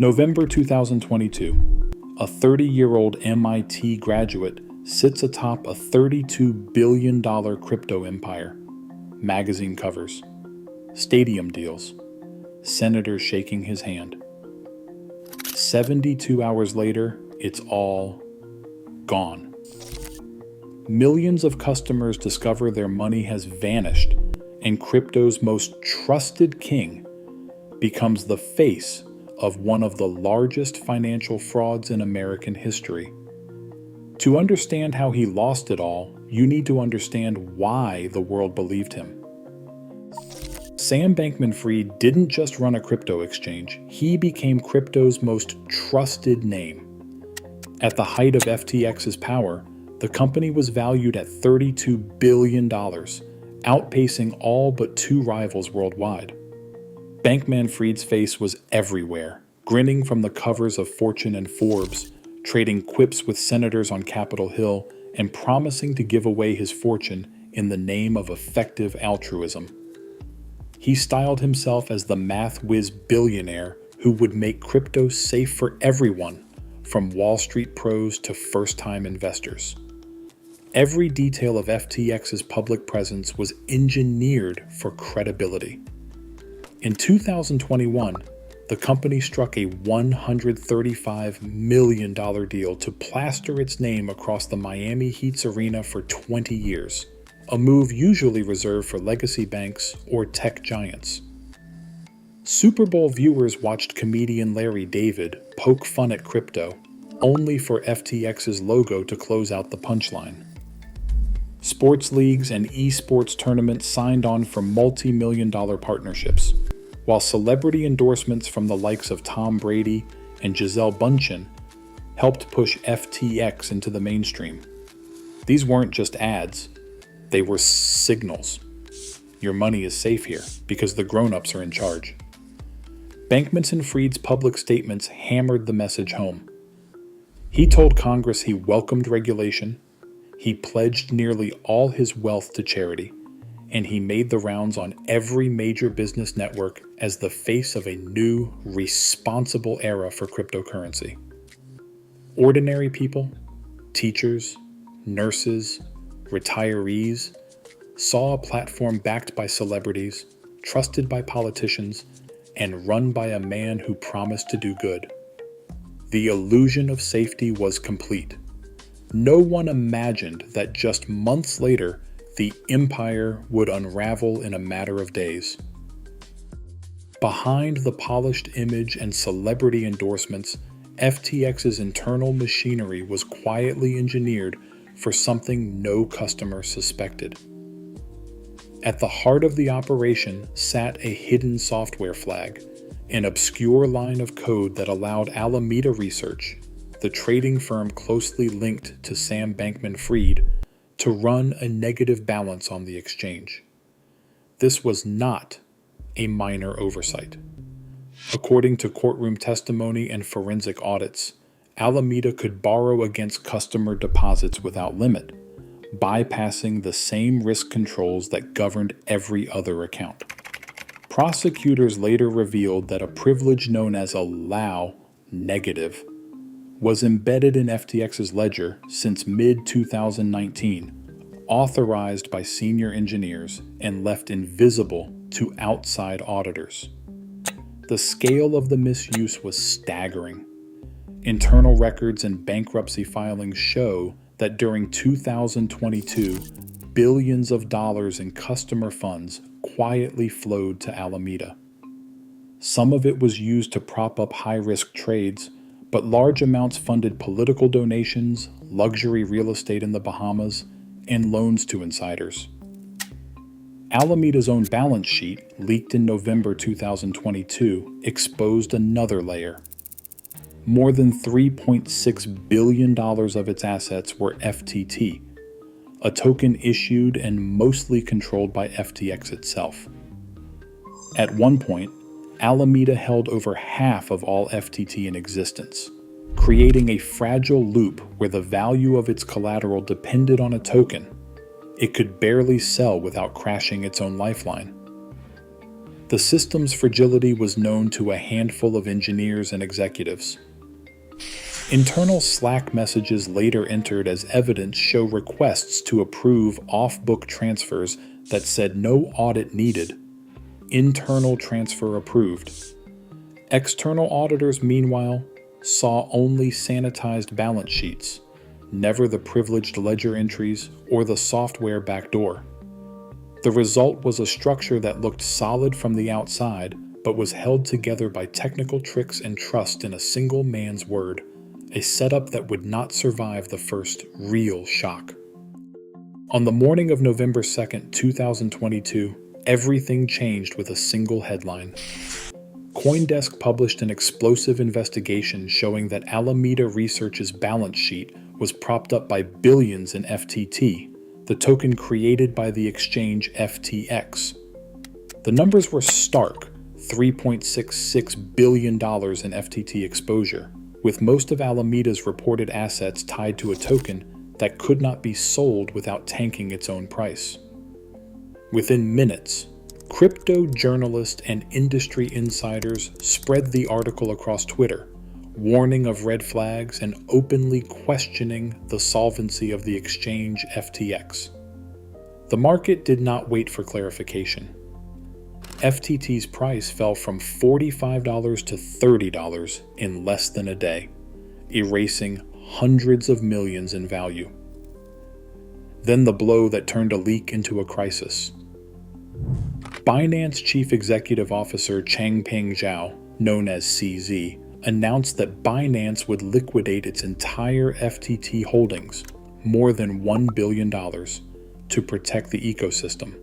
November 2022, a 30-year-old MIT graduate sits atop a $32 billion crypto empire. Magazine covers, stadium deals, senators shaking his hand. 72 hours later, it's all gone. Millions of customers discover their money has vanished, and crypto's most trusted king becomes the face of one of the largest financial frauds in American history. To understand how he lost it all, you need to understand why the world believed him. Sam Bankman-Fried didn't just run a crypto exchange, he became crypto's most trusted name. At the height of FTX's power, the company was valued at $32 billion, outpacing all but two rivals worldwide. Bankman-Fried's face was everywhere, grinning from the covers of Fortune and Forbes, trading quips with senators on Capitol Hill, and promising to give away his fortune in the name of effective altruism. He styled himself as the math whiz billionaire who would make crypto safe for everyone, from Wall Street pros to first-time investors. Every detail of FTX's public presence was engineered for credibility. In 2021, the company struck a $135 million deal to plaster its name across the Miami Heat's arena for 20 years, a move usually reserved for legacy banks or tech giants. Super Bowl viewers watched comedian Larry David poke fun at crypto, only for FTX's logo to close out the punchline. Sports leagues and esports tournaments signed on for multi-million-dollar partnerships, while celebrity endorsements from the likes of Tom Brady and Gisele Bündchen helped push FTX into the mainstream. These weren't just ads, they were signals. Your money is safe here because the grown-ups are in charge. Bankman-Fried's public statements hammered the message home. He told Congress he welcomed regulation, he pledged nearly all his wealth to charity, and he made the rounds on every major business network as the face of a new, responsible era for cryptocurrency. Ordinary people, teachers, nurses, retirees, saw a platform backed by celebrities, trusted by politicians, and run by a man who promised to do good. The illusion of safety was complete. No one imagined that just months later, the empire would unravel in a matter of days. Behind the polished image and celebrity endorsements, FTX's internal machinery was quietly engineered for something no customer suspected. At the heart of the operation sat a hidden software flag, an obscure line of code that allowed Alameda Research, the trading firm closely linked to Sam Bankman-Fried, to run a negative balance on the exchange. This was not a minor oversight. According to courtroom testimony and forensic audits, Alameda could borrow against customer deposits without limit, bypassing the same risk controls that governed every other account. Prosecutors later revealed that a privilege known as a Lao negative was embedded in FTX's ledger since mid-2019, authorized by senior engineers and left invisible to outside auditors. The scale of the misuse was staggering. Internal records and bankruptcy filings show that during 2022, billions of dollars in customer funds quietly flowed to Alameda. Some of it was used to prop up high-risk trades, but large amounts funded political donations, luxury real estate in the Bahamas, and loans to insiders. Alameda's own balance sheet, leaked in November 2022, exposed another layer. More than $3.6 billion of its assets were FTT, a token issued and mostly controlled by FTX itself. At one point, Alameda held over half of all FTT in existence, creating a fragile loop where the value of its collateral depended on a token. It could barely sell without crashing its own lifeline. The system's fragility was known to a handful of engineers and executives. Internal Slack messages later entered as evidence show requests to approve off-book transfers that said no audit needed. Internal transfer approved. External auditors, meanwhile, saw only sanitized balance sheets, never the privileged ledger entries or the software backdoor. The result was a structure that looked solid from the outside, but was held together by technical tricks and trust in a single man's word, a setup that would not survive the first real shock. On the morning of November 2nd, 2022, everything changed with a single headline. CoinDesk published an explosive investigation showing that Alameda Research's balance sheet was propped up by billions in FTT, the token created by the exchange FTX. The numbers were stark: $3.66 billion in FTT exposure, with most of Alameda's reported assets tied to a token that could not be sold without tanking its own price. Within minutes, crypto journalists and industry insiders spread the article across Twitter, warning of red flags and openly questioning the solvency of the exchange FTX. The market did not wait for clarification. FTT's price fell from $45 to $30 in less than a day, erasing hundreds of millions in value. Then the blow that turned a leak into a crisis. Binance Chief Executive Officer Changpeng Zhao, known as CZ, announced that Binance would liquidate its entire FTT holdings, more than $1 billion, to protect the ecosystem.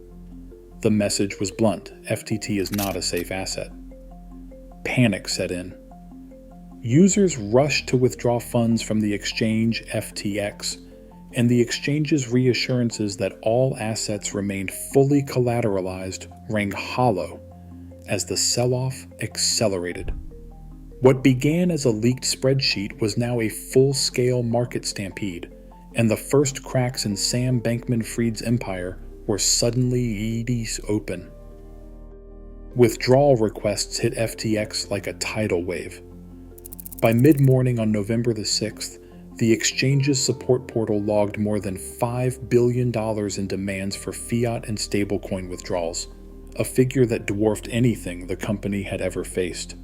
The message was blunt: FTT is not a safe asset. Panic set in. Users rushed to withdraw funds from the exchange FTX, and the exchange's reassurances that all assets remained fully collateralized rang hollow as the sell-off accelerated. What began as a leaked spreadsheet was now a full-scale market stampede, and the first cracks in Sam Bankman-Fried's empire were suddenly open. Withdrawal requests hit FTX like a tidal wave. By mid-morning on November the 6th, the exchange's support portal logged more than $5 billion in demands for fiat and stablecoin withdrawals, a figure that dwarfed anything the company had ever faced.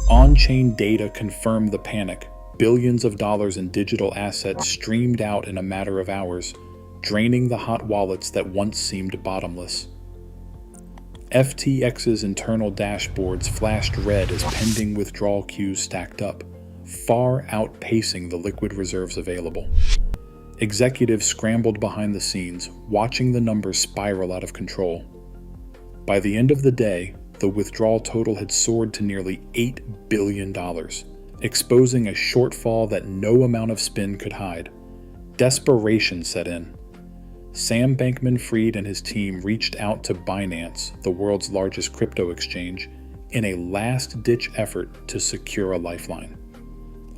On-chain data confirmed the panic. Billions of dollars in digital assets streamed out in a matter of hours, draining the hot wallets that once seemed bottomless. FTX's internal dashboards flashed red as pending withdrawal queues stacked up, far outpacing the liquid reserves available. Executives scrambled behind the scenes, watching the numbers spiral out of control. By the end of the day, the withdrawal total had soared to nearly $8 billion, exposing a shortfall that no amount of spin could hide. Desperation set in. Sam Bankman-Fried and his team reached out to Binance, the world's largest crypto exchange, in a last-ditch effort to secure a lifeline.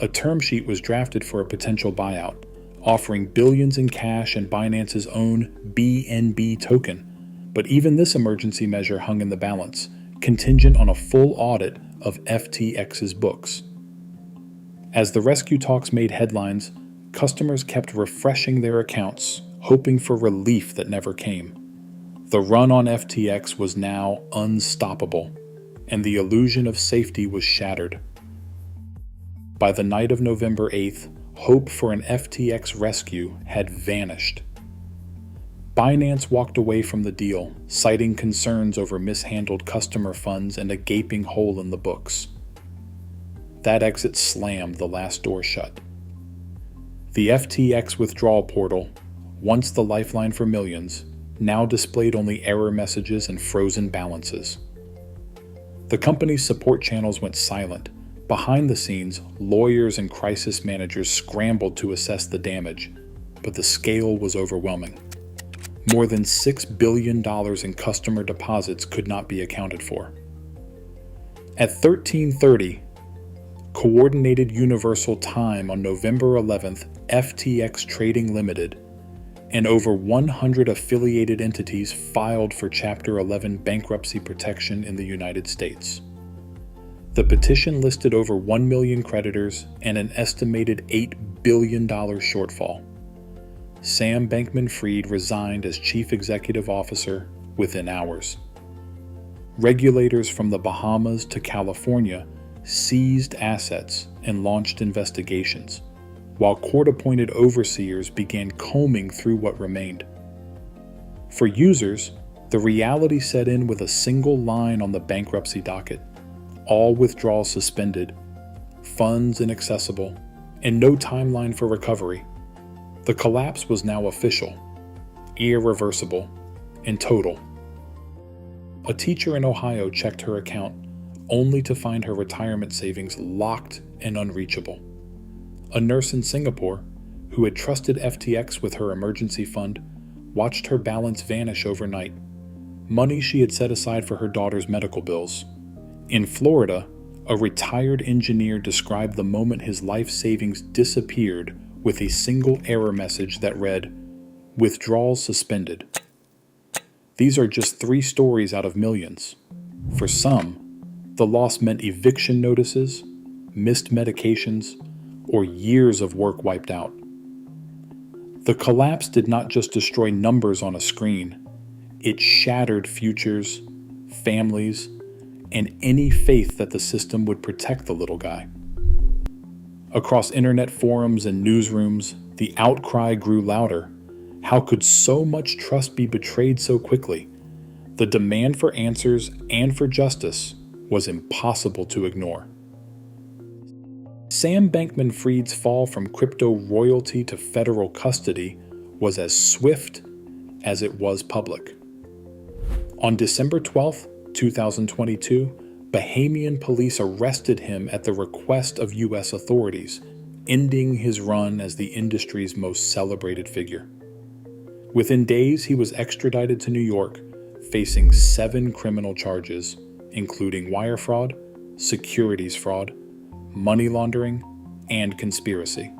A term sheet was drafted for a potential buyout, offering billions in cash and Binance's own BNB token. But even this emergency measure hung in the balance, contingent on a full audit of FTX's books. As the rescue talks made headlines, customers kept refreshing their accounts, hoping for relief that never came. The run on FTX was now unstoppable, and the illusion of safety was shattered. By the night of November 8th, hope for an FTX rescue had vanished. Binance walked away from the deal, citing concerns over mishandled customer funds and a gaping hole in the books. That exit slammed the last door shut. The FTX withdrawal portal, once the lifeline for millions, now displayed only error messages and frozen balances. The company's support channels went silent. Behind the scenes, lawyers and crisis managers scrambled to assess the damage, but the scale was overwhelming. More than $6 billion in customer deposits could not be accounted for. At 13:30 Coordinated Universal Time on November 11th, FTX Trading Limited, and over 100 affiliated entities filed for Chapter 11 bankruptcy protection in the United States. The petition listed over 1 million creditors and an estimated $8 billion shortfall. Sam Bankman-Fried resigned as chief executive officer within hours. Regulators from the Bahamas to California seized assets and launched investigations, while court-appointed overseers began combing through what remained. For users, the reality set in with a single line on the bankruptcy docket: all withdrawals suspended, funds inaccessible, and no timeline for recovery. The collapse was now official, irreversible, and total. A teacher in Ohio checked her account, only to find her retirement savings locked and unreachable. A nurse in Singapore, who had trusted FTX with her emergency fund, watched her balance vanish overnight, money she had set aside for her daughter's medical bills. In Florida, a retired engineer described the moment his life savings disappeared with a single error message that read, "Withdrawals suspended." These are just 3 stories out of millions. For some, the loss meant eviction notices, missed medications, or years of work wiped out. The collapse did not just destroy numbers on a screen, it shattered futures, families, and any faith that the system would protect the little guy. Across internet forums and newsrooms, the outcry grew louder. How could so much trust be betrayed so quickly? The demand for answers and for justice was impossible to ignore. Sam Bankman-Fried's fall from crypto royalty to federal custody was as swift as it was public. On December 12, 2022, Bahamian police arrested him at the request of U.S. authorities, ending his run as the industry's most celebrated figure. Within days, he was extradited to New York, facing 7 criminal charges, including wire fraud, securities fraud, money laundering, and conspiracy.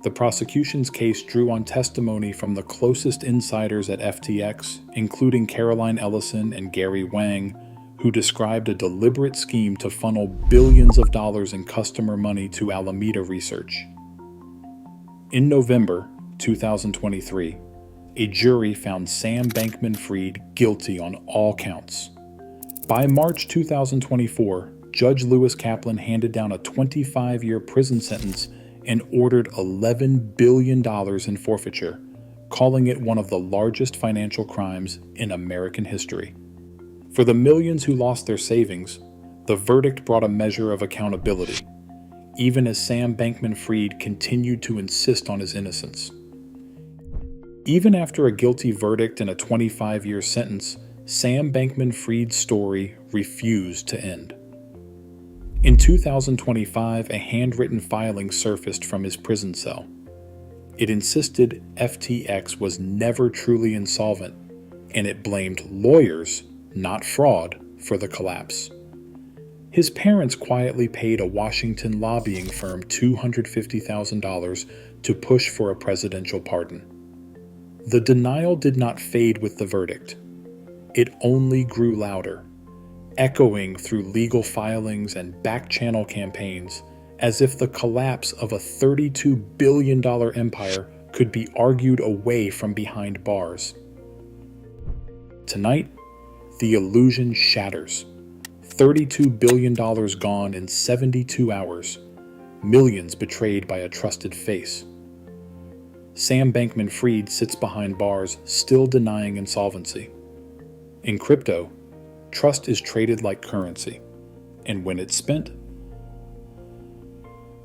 The prosecution's case drew on testimony from the closest insiders at FTX, including Caroline Ellison and Gary Wang, who described a deliberate scheme to funnel billions of dollars in customer money to Alameda Research. In November 2023, a jury found Sam Bankman-Fried guilty on all counts. By March 2024, Judge Lewis Kaplan handed down a 25-year prison sentence and ordered $11 billion in forfeiture, calling it one of the largest financial crimes in American history. For the millions who lost their savings, the verdict brought a measure of accountability, even as Sam Bankman-Fried continued to insist on his innocence. Even after a guilty verdict and a 25-year sentence, Sam Bankman-Fried's story refused to end. In 2025, a handwritten filing surfaced from his prison cell. It insisted FTX was never truly insolvent, and it blamed lawyers, not fraud, for the collapse. His parents quietly paid a Washington lobbying firm $250,000 to push for a presidential pardon. The denial did not fade with the verdict. It only grew louder, echoing through legal filings and back-channel campaigns, as if the collapse of a $32 billion empire could be argued away from behind bars. Tonight, the illusion shatters. $32 billion gone in 72 hours, millions betrayed by a trusted face. Sam Bankman-Fried sits behind bars, still denying insolvency. In crypto, trust is traded like currency, and when it's spent,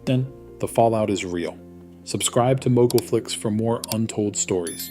then the fallout is real. Subscribe to MogulFlix for more untold stories.